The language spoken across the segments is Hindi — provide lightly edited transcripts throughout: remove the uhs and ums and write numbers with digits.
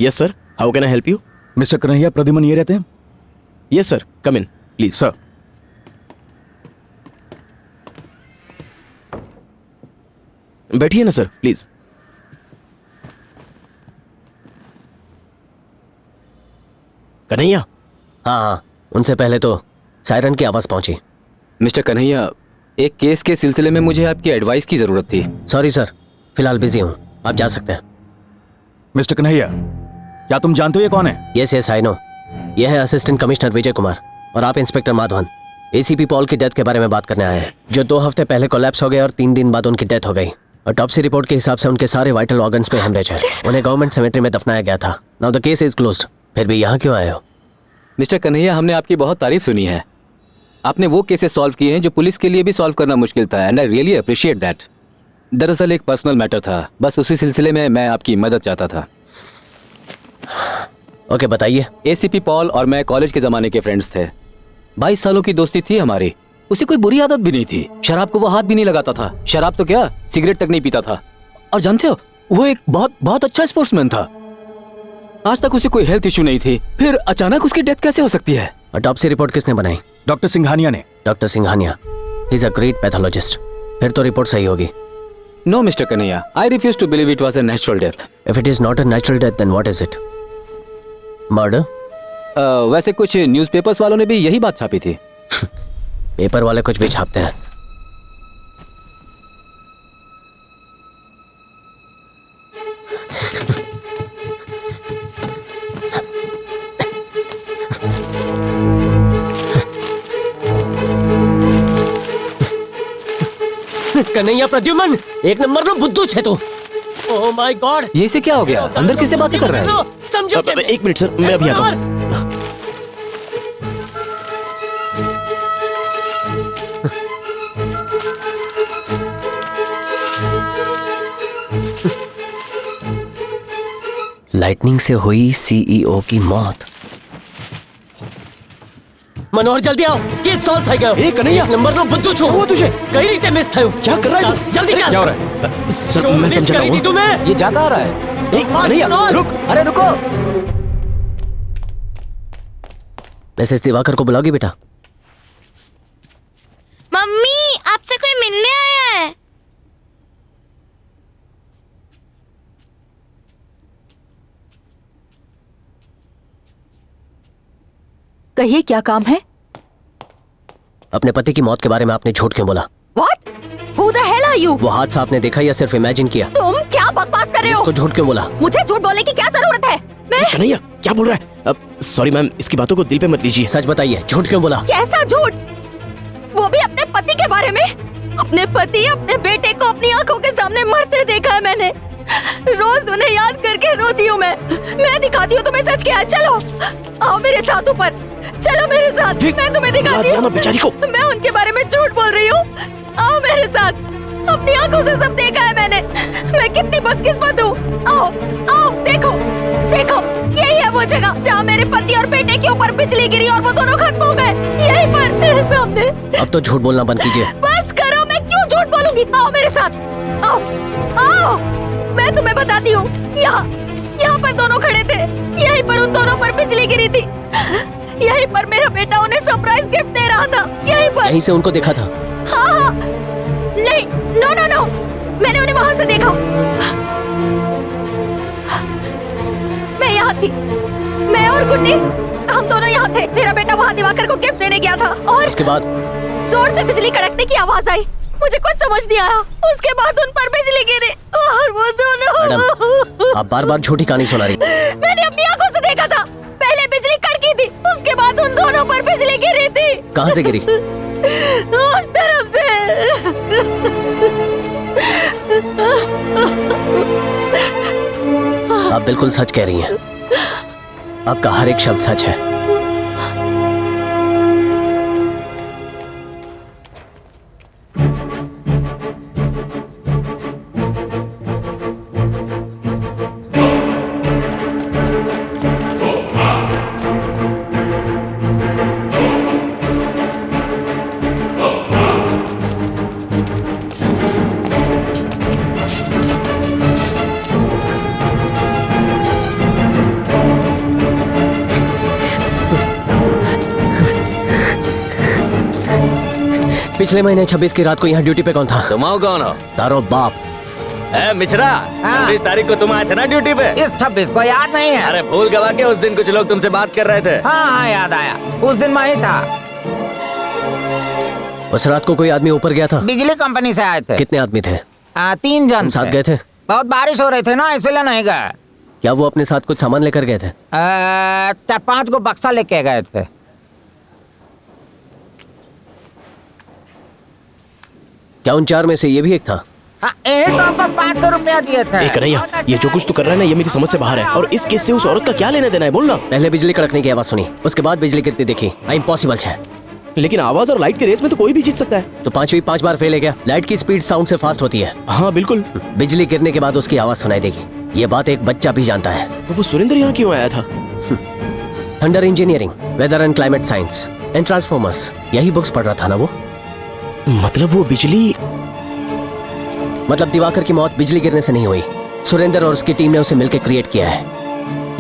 Yes sir, how can I help you? Mister Kanhaiya Pradyuman ये रहते हैं? Yes sir, come in please. Sir, बैठिए ना सर, प्लीज। कन्हैया। हाँ, उनसे पहले तो सायरन की आवाज पहुंची। मिस्टर कन्हैया, एक केस के सिलसिले में मुझे आपकी एडवाइस की जरूरत थी। सॉरी सर, फिलहाल बिजी हूँ, आप जा सकते हैं। मिस्टर कन्हैया, क्या तुम जानते हो ये कौन है? Yes I know. यह है असिस्टेंट कमिश्नर विजय कुमार और आप इंस्पेक्टर माधवन। एसीपी पॉल की डेथ के बारे में बात करने आए हैं, जो 2 हफ्ते पहले कोलैप्स हो गए और 3 दिन बाद उनकी डेथ हो गई। ऑटोप्सी रिपोर्ट के हिसाब से उनके सारे वाइटल ऑर्गन्स में हेमरेज है। उन्हें गवर्नमेंट सेमेट्री में दफनाया गया था। Now the case is closed. फिर भी यहाँ क्यों आए हो? मिस्टर कन्हैया, हमने आपकी बहुत तारीफ सुनी है। आपने वो केसेस सॉल्व किए हैं जो पुलिस के लिए भी सॉल्व करना मुश्किल था, and I really appreciate that. दरअसल एक पर्सनल मैटर था, बस उसी सिलसिले में मैं आपकी मदद चाहता था। ओके, बताइए। एसीपी पॉल और मैं कॉलेज के ज़माने के फ्रेंड्स थे। 22 सालों की दोस्ती थी हमारी। उसे कोई बुरी आदत भी नहीं थी। शराब को वो हाथ भी नहीं लगाता था। शराब तो क्या, सिगरेट तक नहीं पीता था। और जानते हो, वो एक बहुत अच्छा स्पोर्ट्समैन था। आज तक उसे कोई हेल्थ इशू नहीं थी। फिर अचानक उसकी डेथ कैसे हो सकती है? ऑटोप्सी रिपोर्ट किसने बनाई? डॉक्टर सिंघानिया ने। Doctor Singhania, he is a great pathologist. फिर तो रिपोर्ट सही होगी। No mister Kanhaiya, I refuse to believe it was a natural death. If it is not a natural death, then what is it? Murder? वैसे कुछ न्यूज़पेपर्स वालों ने भी यही बात छापी थी। पेपर वाले कुछ भी छापते हैं। कन्हैया प्रद्युमन, एक नंबर में बुद्धू छे तू। ओह माय गॉड, ये से क्या हो गया? अंदर किससे बातें कर रहा है? समझो। एक मिनट सर, मैं अभी आता हूँ। लाइटनिंग से हुई सीईओ की मौत। मनोहर जल्दी आओ, केस सॉल्व થઈ ગયો। એ કનૈયા, નંબર નો બધું છું હું તું છે કઈ રીતે મિસ થયું? क्या कर रहा है तू? जल्दी चल। क्या हो रहा है? सर मैं समझा हूँ। तुम्हें ये जा कहाँ रहा है? कन्हैया रुक। अरे रुको। मिसेस दिवाकर को बुलाओगी बेटा? मम्मी, आपसे कोई मिलने आया है। कहिए, क्या काम है? अपने पति की मौत के बारे में आपने झूठ क्यों बोला? What? Who the hell are you? वो हादसा आपने देखा या सिर्फ इमेजिन किया? तुम क्या बकवास कर रहे हो? उसको झूठ क्यों बोला? मुझे झूठ बोलने की क्या जरूरत है? मैं कन्हैया क्या बोल रहा है? अब सॉरी मैम, इसकी बातों को दिल पे मत लीजिए। सच बताइए, झूठ क्यों बोला? कैसा झूठ? वो भी अपने पति के बारे में? अपने पति, अपने बेटे को अपनी आंखों के सामने मरते देखा है मैंने। रोज उन्हें याद करके रोती हूँ मैं दिखाती हूँ तुम्हें सच क्या है। चलो आओ मेरे साथ ऊपर, चलो मेरे साथ, मैं तुम्हें दिखाती हूँ। बेचारी को मैं उनके बारे में झूठ बोल रही हूँ। आओ मेरे साथ, अपनी आंखों से सब देखा है मैंने। मैं कितनी बदकिस्मत हूँ। आओ आओ, देखो देखो, यही है वो जगह जहाँ मेरे पति और बेटे के ऊपर बिजली गिरी और वो दोनों खत्म हो गए, यहीं पर मेरे सामने। अब तो झूठ बोलना बंद कीजिए। बस करो, मैं क्यों झूठ बोलूंगी? आओ मेरे साथ, आओ आओ, मैं तुम्हें बताती हूँ। यहाँ पर दोनों खड़े थे, यहीं पर उन दोनों पर बिजली गिरी थी। यहीं पर मेरा बेटा उन्हें सरप्राइज गिफ्ट दे रहा था, यहीं पर। यहीं से उनको देखा था? हाँ, नहीं, नो, मैंने उन्हें वहां से देखा। मैं यहाँ थी, मैं और गुड्डी, हम दोनों यहाँ थे। मेरा बेटा वहाँ दिवाकर को गिफ्ट देने गया था और उसके बाद जोर से बिजली कड़कने की आवाज आई। मुझे कुछ समझ नहीं आया। उसके बाद उन पर बिजली गिरी और वो दोनों। मैडम, आप बार-बार झूठी कहानी सुना रही। मैंने अपनी आंखों से देखा था। पहले बिजली कड़की थी, उसके बाद उन दोनों पर बिजली गिरी थी। कहाँ से गिरी? उस तरफ से। आप बिल्कुल सच कह रही हैं। आपका हर एक शब्द सच है। पिछले महीने 26 की रात को यहाँ ड्यूटी पे कौन था? तुम आओ कौन हो? तारो बाप। ए मिश्रा, 26 तारीख को तुम आए थे ना ड्यूटी पे? इस 26 को याद नहीं है। अरे भूल गवा के उस दिन कुछ लोग तुमसे बात कर रहे थे। हाँ याद आया, उस दिन मैं ही था। उस रात को कोई आदमी ऊपर गया था? बिजली कंपनी से आए थे। कितने आदमी थे? 3 जन तुम साथ थे। गए थे? बहुत बारिश हो रही थी ना, इसलिए नहीं गए। क्या वो अपने साथ कुछ सामान लेकर गए थे? 4-5 को बक्सा लेके गए थे। क्या उन 4 में से ये भी एक था? हाँ, तो आपको 500 रुपया दिए थे। कन्हैया, ये जो कुछ तू कर रहा है ना, ये मेरी समझ से बाहर है। और इस केस से उस औरत का क्या लेना देना है, बोलना। पहले बिजली कड़कने की आवाज सुनी, उसके बाद बिजली गिरती देखी। इम्पॉसिबल है। लेकिन आवाज और लाइट की रेस में तो कोई भी जीत सकता है। तो 5 बार फेल है क्या? लाइट की स्पीड साउंड से फास्ट होती है। हाँ बिल्कुल। बिजली गिरने के बाद उसकी आवाज सुनाई देगी। ये बात एक बच्चा भी जानता है। तो वो सुरेंद्र यहाँ क्यों आया था? Thunder engineering, weather and climate science and transformers, यही बुक्स पढ़ रहा था ना वो? मतलब वो बिजली, मतलब दिवाकर की मौत बिजली गिरने से नहीं हुई। सुरेंद्र और उसकी टीम ने उसे मिलकर क्रिएट किया है।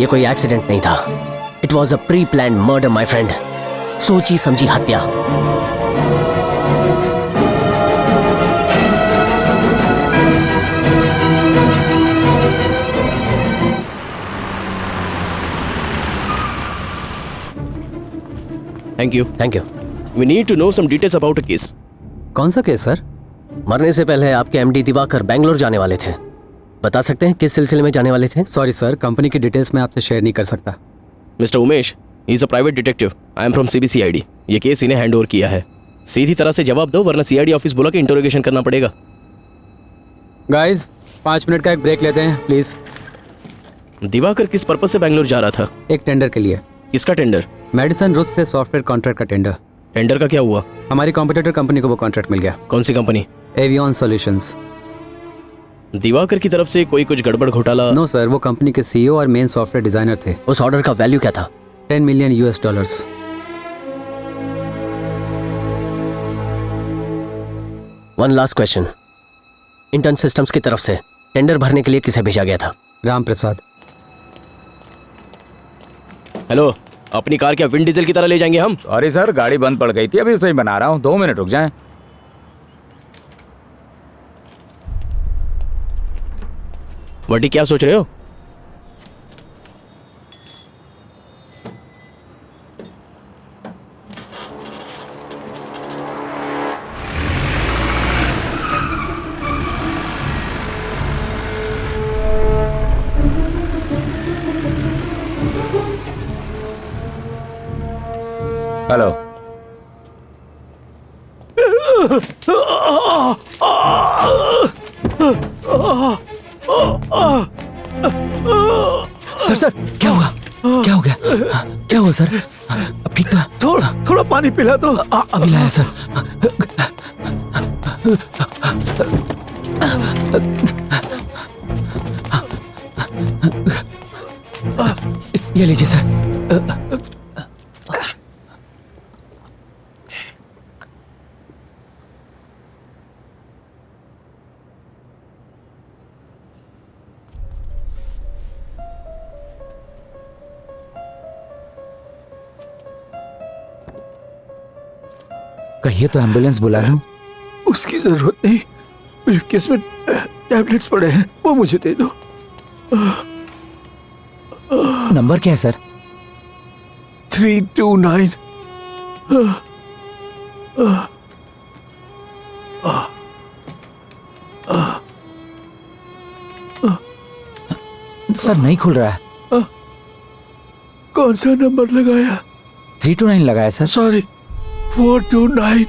ये कोई एक्सीडेंट नहीं था। It was a pre plan murder my friend. सोची समझी हत्या। Thank you. Thank you. We need to know some details about a case. कौन सा केस सर? मरने से पहले आपके एमडी दिवाकर बैंगलोर जाने वाले थे। बता सकते हैं किस सिलसिले में जाने वाले थे? सॉरी सर, कंपनी की डिटेल्स मैं आपसे शेयर नहीं कर सकता। Mister Umesh, he is a private detective. I am from CBCID. ये केस इन्हें हैंड ओवर किया है। सीधी तरह से जवाब दो, वरना सीआईडी ऑफिस बुला के इंटरोगेशन करना पड़ेगा। गाइस 5 मिनट का एक ब्रेक लेते हैं प्लीज। दिवाकर किस पर्पस से बैंगलोर जा रहा था? एक टेंडर के लिए। किसका टेंडर? मेडिसन रूट से सॉफ्टवेयर कॉन्ट्रैक्ट का टेंडर। टेंडर का क्या हुआ? हमारी कॉम्पिटिटर कंपनी को वो कॉन्ट्रैक्ट मिल गया। कौन सी कंपनी? Avian solutions. दिवाकर की तरफ से कोई कुछ गड़बड़ घोटाला? नो सर, वो कंपनी के सीईओ और मेन सॉफ्टवेयर डिजाइनर थे। उस ऑर्डर का वैल्यू क्या था? $10 million US। One last question. Intern Systems की तरफ से टेंडर भरने के लिए किसे भेजा गया था? राम प्रसाद। हेलो, अपनी कार क्या विंड डीजल की तरह ले जाएंगे हम? सॉरी सर, गाड़ी बंद पड़ गई थी, अभी उसे ही बना रहा हूँ। 2 मिनट रुक जाएं। वटी, क्या सोच रहे हो? हेलो। सर सर, क्या हुआ? क्या हो गया? क्या हुआ सर? अब ठीक था? थोड़ा पानी पिला दो। अभी लाया सर। ये लीजिए सर। कहिए तो एम्बुलेंस बुला रहा हूँ। उसकी जरूरत नहीं, ब्रीफकेस में टैबलेट्स पड़े हैं, वो मुझे दे दो। नंबर क्या है सर? 329। सर नहीं खुल रहा है। कौन सा नंबर लगाया? 329 लगाया सर। सॉरी, 429।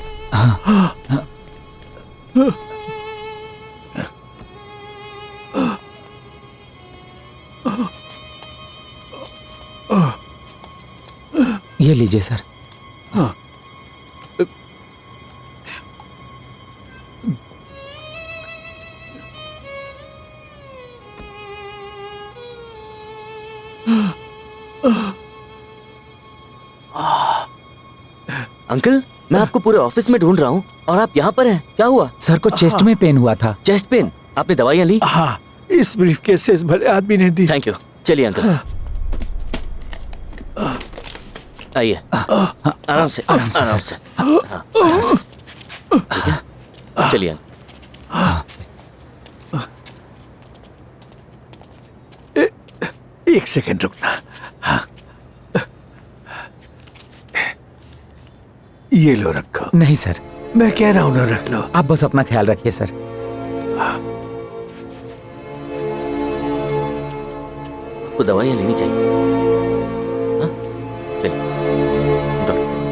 ये लीजिए सर। अंकल, मैं आपको पूरे ऑफिस में ढूंढ रहा हूँ और आप यहाँ पर हैं। क्या हुआ? सर को चेस्ट में पेन हुआ था। Chest pain? आपने दवाइयाँ ली? हाँ, इस ब्रीफकेस से इस भले आदमी ने दी। Thank you. चलिए अंकल, आइए। आराम से, आराम से। ठीक है चलिए। एक सेकंड रुकना। हाँ। ये लो रखो। नहीं सर, मैं कह रहा हूं ना, रख लो। आप बस अपना ख्याल रखिए सर। आपको दवाइयाँ लेनी चाहिए। हाँ? चलिए डॉक्टर के पास।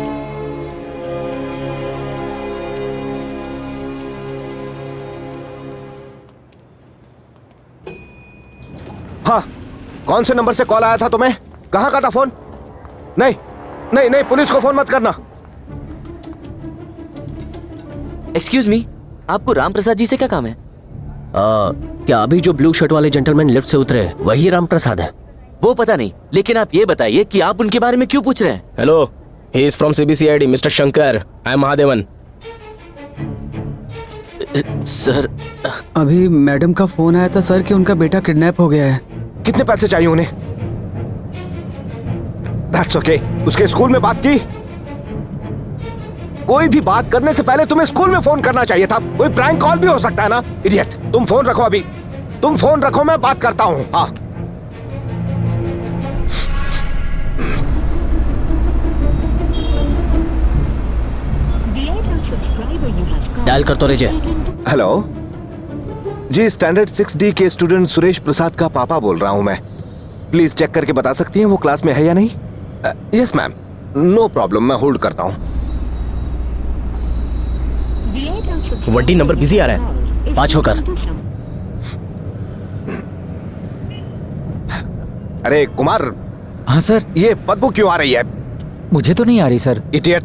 हाँ, कौन से नंबर से कॉल आया था तुम्हें? कहाँ का था फोन? नहीं नहीं नहीं, पुलिस को फोन मत करना। एक्सक्यूज मी, आपको राम प्रसाद जी से क्या काम है? क्या अभी जो ब्लू शर्ट वाले जेंटलमैन लिफ्ट से उतरे वही राम प्रसाद है? वो पता नहीं, लेकिन आप ये बताइए कि आप उनके बारे में क्यों पूछ रहे हैं? Hello, he is from CBCID, mister Shankar. I am Mahadevan. Sir, अभी मैडम का फोन आया था सर कि उनका बेटा किडनैप हो गया है। कितने पैसे चाहिए उन्हें? That's okay. उसके स्कूल में बात की? कोई भी बात करने से पहले तुम्हें स्कूल में फोन करना चाहिए था। कोई प्रैंक कॉल भी हो सकता है ना, इडियट। तुम फोन रखो अभी, तुम फोन रखो, मैं बात करता हूँ। हाँ। डायल कर तो रेजे। हेलो जी, स्टैंडर्ड 6D के स्टूडेंट सुरेश प्रसाद का पापा बोल रहा हूँ मैं। प्लीज चेक करके बता सकती हैं वो क्लास में है या नहीं? यस मैम, नो प्रॉब्लम, मैं होल्ड करता हूँ। वड्डी नंबर बिजी आ रहा है। 5 होकर। अरे कुमार। हाँ सर। ये बदबू क्यों आ रही है? मुझे तो नहीं आ रही सर। इडियट,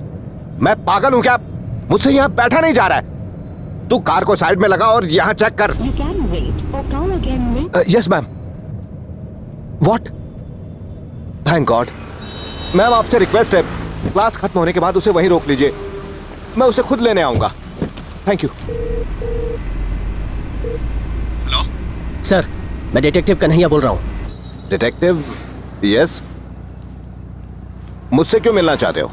मैं पागल हूँ क्या? मुझसे यहाँ बैठा नहीं जा रहा है। तू कार को साइड में लगा और यहाँ चेक कर। Yes ma'am. What? Thank God. Ma'am आपसे रिक्वेस्ट है, क्लास खत्म होने के बाद उसे वहीं रोक लीजिए, मैं उसे खुद लेने आऊंगा। Thank you. हेलो सर, मैं डिटेक्टिव कन्हैया बोल रहा हूँ। डिटेक्टिव? यस। मुझसे क्यों मिलना चाहते हो?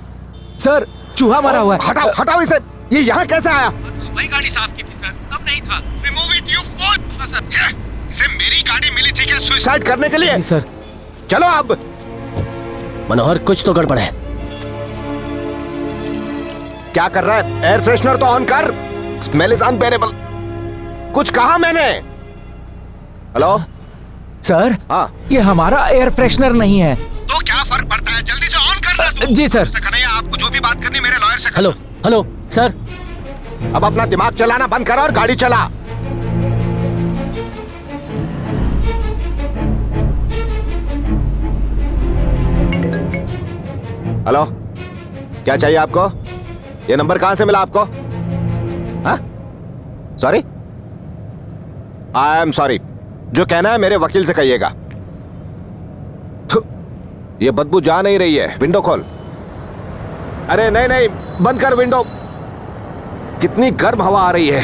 सर, चूहा मरा हुआ है। हटाओ हटाओ इसे। ये यहाँ कैसे आया? सुबह गाड़ी साफ की थी सर, तब नहीं था। Remove it you fool. हाँ सर। इसे मेरी गाड़ी मिली थी क्या सुसाइड करने के लिए? सर। चलो अब। मनोहर, कुछ तो गड़बड़ है। क्या कर रहा है? एयर फ्रेशनर तो ऑन कर। Smell is unbearable. कुछ कहा मैंने? Hello sir. हाँ, ये हमारा एयर फ्रेशनर नहीं है। तो क्या फर्क पड़ता है? जल्दी से ऑन कर रहा तू। जी सर। कन्हैया, आपको जो भी बात करनी मेरे लॉयर से। Hello hello sir. अब अपना दिमाग चलाना बंद कर और गाड़ी चला। हेलो, क्या चाहिए आपको? ये नंबर कहां से मिला आपको? हाँ? सॉरी? I am sorry. जो कहना है मेरे वकील से कहिएगा। ये बदबू जा नहीं रही है, विंडो खोल। अरे नहीं नहीं, बंद कर विंडो। कितनी गर्म हवा आ रही है।